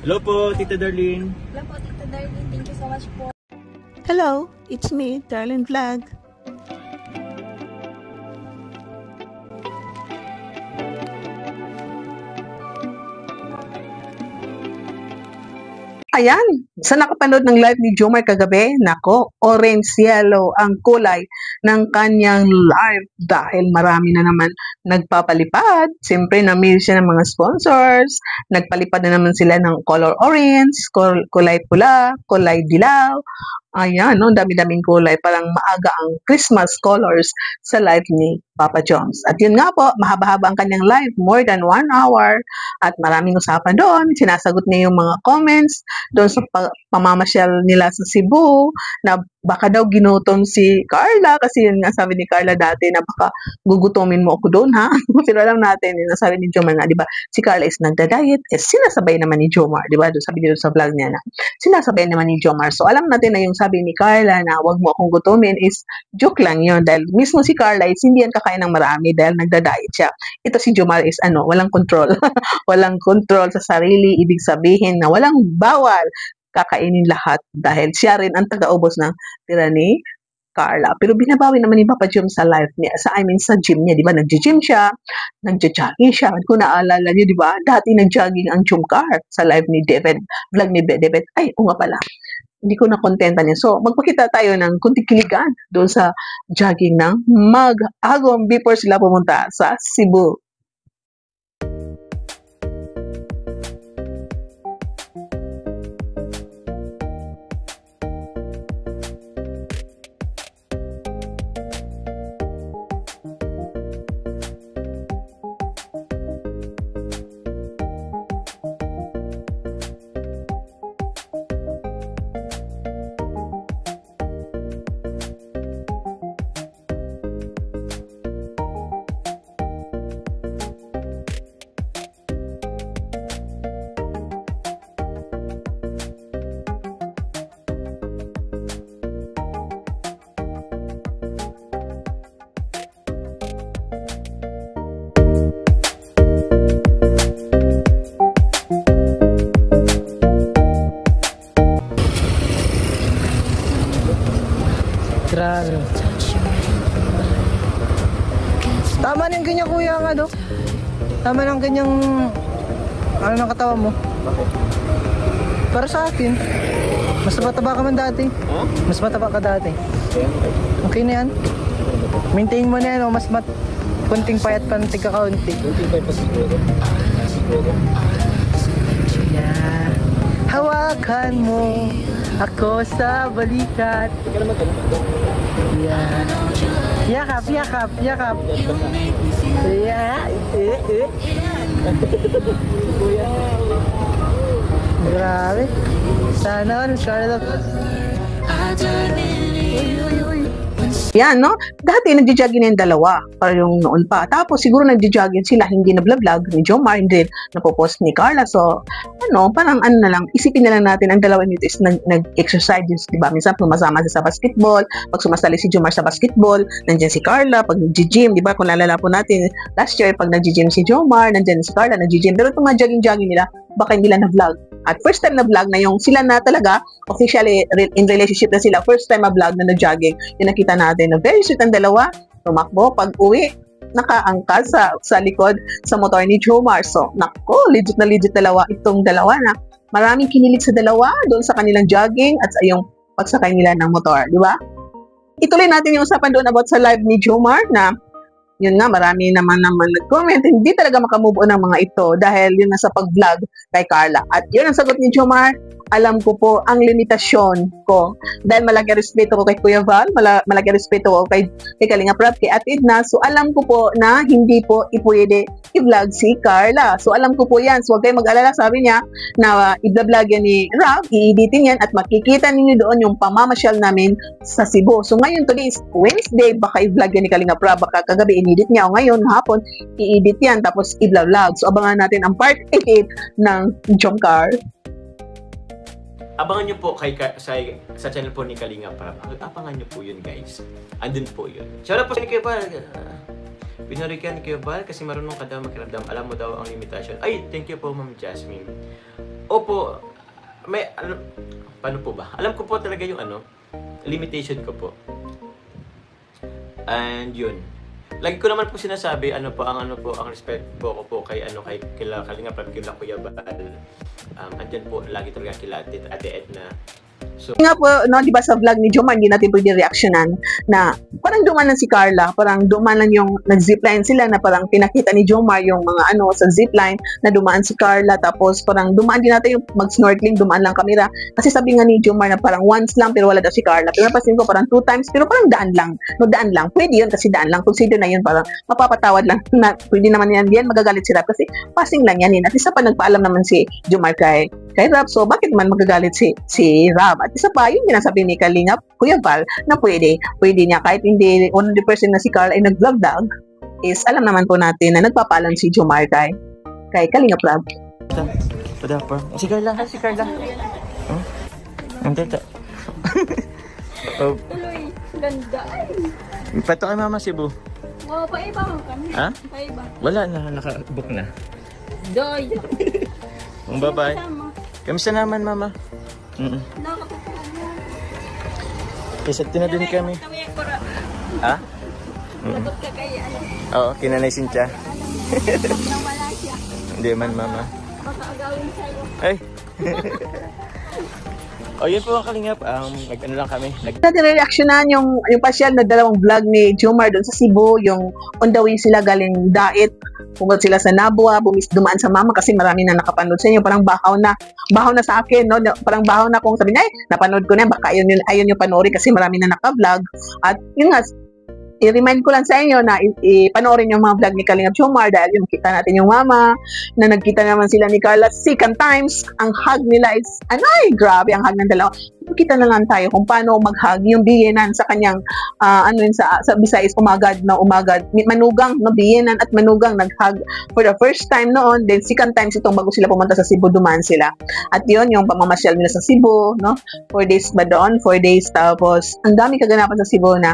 Hello po, Tita Darlene. Hello po, Tita Darlene. Thank you so much po. Hello, it's me, Darlene Vlog. Ayan, sa nakapanood ng live ni Jomar kagabi, nako, orange yellow ang kulay ng kanyang live dahil marami na naman nagpapalipad. Siyempre, namili siya ng mga sponsors, nagpalipad na naman sila ng color orange, kulay pula, kulay dilaw. Ayan, no, dami-daming kulay, parang maaga ang Christmas colors sa live ni Papa Joms. At yun nga po, mahaba-haba ang kanyang live, more than 1 hour, at maraming usapan doon. Sinasagot niya yung mga comments doon sa pamamasyal nila sa Cebu, na baka daw ginutom si Carla, kasi yun nga sabi ni Carla dati na baka gugutomin mo ako doon, ha? Pero alam natin, yun ang sabi ni Jomar nga, di ba, si Carla is nagda-diet, sinasabay naman ni Jomar, di ba, doon sabi niyo sa vlog niya na, sinasabay naman ni Jomar. So alam natin na yung sabi ni Carla na wag mo akong gutumin is joke lang yun, dahil mismo si Carla is hindi yan kakain ng marami dahil nagda-diet siya. Ito si Jomar is walang control. Walang control sa sarili, ibig sabihin na walang bawal, kakainin lahat dahil siya rin ang taga-ubos ng tira ni Carla. Pero binabawi naman ni Papa Jom sa life niya, sa gym niya, di ba? Nag-gym siya, nag-jogging siya. Kung naalala niyo, di ba? Dati nag-jogging ang Jomcar sa live ni David, vlog ni David. Ay, o nga pala. Hindi ko na-contenta niya. So, magpakita tayo ng kunting kiligan doon sa jogging ng mag-agom before sila pumunta sa Cebu. Grabe. Tama na yung ganyan, kuya, nga, no? Tama na yung ganyang ng katawan mo. Para sa akin, mas mataba ka man dati. Mas mataba ka dati. Okay na yan. Maintain mo na yan, o mas kunting payat pa ng tigka-kaunti. Kunting payat pa siguro. Yeah. Hawakan mo ako sa balikat. Yeah. Yakap, yakap, yakap. Yeah. Grabe. Sana all, Charlotte. Yan, no? Dati nagja-jogging na yung dalawa, para yung noon pa. Tapos siguro nagja-jogging sila, hindi na vlog ni Jomar, hindi napopost ni Carla. So, parang na lang, isipin na lang natin, ang dalawa nito is nag-exercise, di ba? Minsan pumasama siya sa basketball, pag sumasali si Jomar sa basketball, nandiyan si Carla, pag nag-gym, di ba? Kung lalala po natin, last year, pag nag-gym si Jomar, nandiyan si Carla, nag-gym. Pero itong mga jogging-jogging nila, baka hindi lang na-vlog. At first time na vlog na yung sila na talaga, officially in relationship na sila, first time na vlog na nag-jogging, yung nakita natin na very sweet ang dalawa, tumakbo, pag uwi, nakaangkal sa likod sa motor ni Jomar. So, nako, legit na dalawa itong dalawa na maraming kinilig sa dalawa doon sa kanilang jogging at sa yung pagsakay nila ng motor, di ba? Ituloy natin yung usapan doon about sa live ni Jomar na yun nga, marami naman nag-comment. Hindi talaga makamove on ang mga ito dahil yun na sa pag-vlog kay Carla. At yun ang sagot ni Jomar, alam ko po ang limitasyon ko. Dahil malaki respeto ko kay Kuya Val, malaki respeto ko kay Kalinga Prab, kay Ate Edna. So alam ko po na hindi po ipwede i-vlog si Carla. So alam ko po yan. So huwag kayo mag-alala, sabi niya, na i-vlog yan ni Rab, i-editin yan at makikita ninyo doon yung pamamasyal namin sa Cebu. So ngayon, today is Wednesday, baka i-vlog yan ni Kalinga Prab, baka kagabi in-edit niya, o ngayon, hapon, i-edit yan, tapos i-vlog. So abangan natin ang part 8 ng Jomcar. Abangan nyo po sa channel po ni Kalinga Prab. Abangan nyo po yun, guys. Andun po yun. Shout out po ni Kuya Val. Pinuri ka ni Kuya Val kasi marunong ka daw makiramdam. Alam mo daw ang limitasyon. Ay, thank you po, Ma'am Jasmine. Opo, paano po ba? Alam ko po talaga yung limitation ko po. And yun. Lagi ko naman po sinasabi, ang respect ko po kay Kalinga Prab, kila Kuya Bal. Andyan po lagi talaga kila Ate Edna. So, nga po, no, di ba sa vlog ni Jomar, hindi natin pwede reactionan na parang dumanan si Carla, parang dumanan yung nag-zipline sila na parang pinakita ni Jomar yung mga sa zipline na dumaan si Carla, tapos parang dumaan din natin yung mag-snorkeling, dumaan lang kamera. Kasi sabi nga ni Jomar na parang once lang pero wala daw si Carla. Pero napasin ko parang 2 times pero parang daan lang. No, daan lang. Pwede yun kasi daan lang. Consider na yun parang mapapatawad lang na pwede naman yan. Magagalit si Rap kasi passing lang yan. At isa pa nagpaalam naman si Jomar kay Rap. So bakit man magagalit si Rap? At isa pa, yung ginasabi ni Kalinga, Kuya Val, na pwede niya kahit hindi 100% na si Carl ay nag-vlog is alam naman po natin na nagpapaalam si Jomar kay Kalinga Prab. Si Carla. Ang tata. Tuloy, ganda. Pato kay Mama Cebu. Wow, paiba mo kami. Ha? Paiba. Wala na, naka-book na. Doy. Bye-bye. Kamusta naman, Mama? Nakakatutuwa mo. Kasi tinadun kami. Tawag ko ra. Ha? Lagot ka kaya. Oo, kinanay Cynthia. Nang wala siya. Hindi man, Mama. Baka agawin sa'yo. Ay! Yun po ang Kalingap. Lang kami. Natin reactionan yung pasyal na dalawang vlog ni Jomar doon sa Cebu, yung on the way sila galing Dait, pumunta sila sa Nabua, dumaan sa Mama kasi marami na nakapanood sa inyo, parang bahaw na sa akin, no? Parang bahaw na kung sabi niya, napanood ko na, baka ayun yung panoorin kasi marami na naka-vlog. At yun nga, i-remind ko lang sa inyo na ipanoorin yung mga vlog ni Kalingap Jomar dahil yung kita natin yung Mama na nagkita naman sila ni Carla second times. Ang hug nila is, grabe ang hug ng dalawa. Kita na lang tayo kung paano mag-hug yung biyenan sa kanyang sa Visayas, umagad, manugang, no, biyenan at manugang nag-hug for the first time noon, then second time itong bago sila pumunta sa Cebu, dumaan sila. At yun, yung pamamasyal nila sa Cebu, no, 4 days ba doon, 4 days, tapos ang dami kaganapan sa Cebu na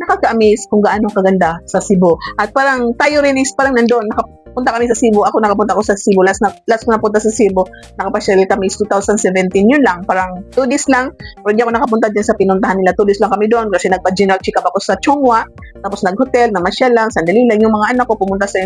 nakaka-amaze kung gaano kaganda sa Cebu. At parang tayo rin is parang nandoon, punta kami sa Cebu. Ako nakapunta ko sa Cebu. Last ko napunta sa Cebu. Nakapasyal kami is 2017. Yun lang. Parang 2 days lang. Pero hindi ako nakapunta din sa pinuntahan nila. 2 days lang kami doon. Kasi nagpa-general check-up ako sa Chongwa. Tapos nag-hotel. Namasyal lang. Sandali lang. Yung mga anak ko pumunta sa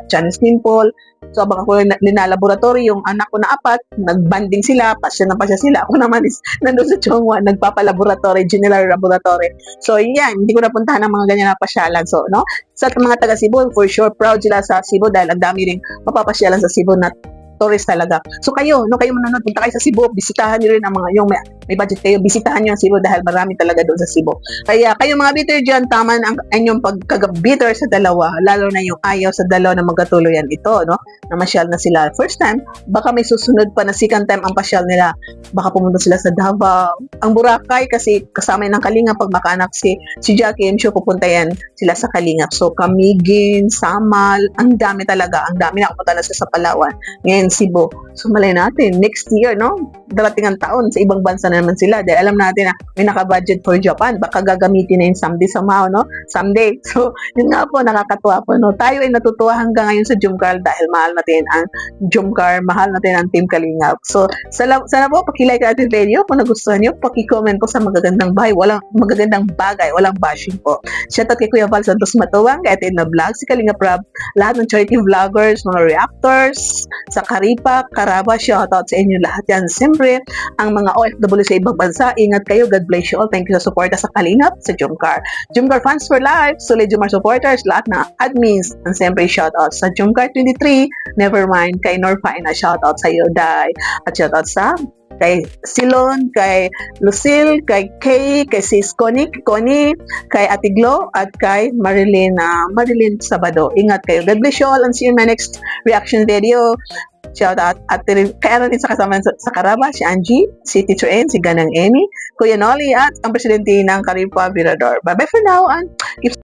Chinese Temple. So abang ako linalaboratory. Yung anak ko na 4. Nag-banding sila. Pasya sila. Ako naman is nandun sa Chongwa. Nagpapalaboratory. General laboratory. So yan. Hindi ko napuntahan ng mga ganyan na pasyalan. So no. Sa mga taga Cebu, for sure, proud sila sa Cebu dahil ang dami rin mapapasyalan sa Cebu na tourist talaga. So kayo manonood, punta kayo sa Cebu, bisitahan niyo rin ang mga, yung may budget kayo, bisitahan niyo ang Cebu dahil marami talaga doon sa Cebu. Kaya kayo mga bitter dyan, tama ang inyong pagkagabitter sa dalawa, lalo na yung ayaw sa dalawa na magkatuluyan ito, no? Na masyal na sila first time, baka may susunod pa na second time ang pasyal nila. Baka pumunta sila sa Davao, ang Boracay kasi kasama ng Kalingap pag makaanak si Jackie, I'm sure pupunta yan sila sa Kalingap. So Camiguin, Samal, ang dami talaga, ang dami nakapunta na sa Palawan. Ngayon Cebu. So malay natin, next year, no? Darating ang taon, sa ibang bansa na naman sila. Dahil alam natin na may naka-budget for Japan. Baka gagamitin na yun somehow, no? Someday. So, yun nga po, nakakatuwa po, no? Tayo ay natutuwa hanggang ngayon sa Jomcar dahil mahal natin ang Jomcar, mahal natin ang Team Kalingap. So, sana po, pakilike natin video. Kung nagustuhan nyo, pakicomment po sa magagandang magagandang bagay, walang bashing po. Shoutout kay Kuya Val Santos Matuwang, kay Atin na Vlog, si Kalingap Prab, lahat ng charity vloggers, mga reactors, sa Karipa, Caraba, shoutout sa inyo lahat yan. Siyempre, ang mga OFW sa ibang bansa, ingat kayo. God bless you all. Thank you sa suporta sa Kalingap, sa Jomcar. Jomcar fans for life, solid Jomcar supporters, lahat na admins, and siyempre shoutout sa Jomcar 23, Nevermind, kay Norfina, shoutout sa iyo, Day. At shoutout sa kay Silon, kay Lucille, kay Kay, kay Sis Connie, kay Ate Glo, at kay Marilyn Sabado. Ingat kayo. God bless you all and see you in my next reaction video. Shout out at kay rin sa kasama sa Caraba, si Angie, si Teacher N, si Ganang Amy, Kuya Nolly, at ang presidente ng Karipa Virador. Bye-bye for now and keep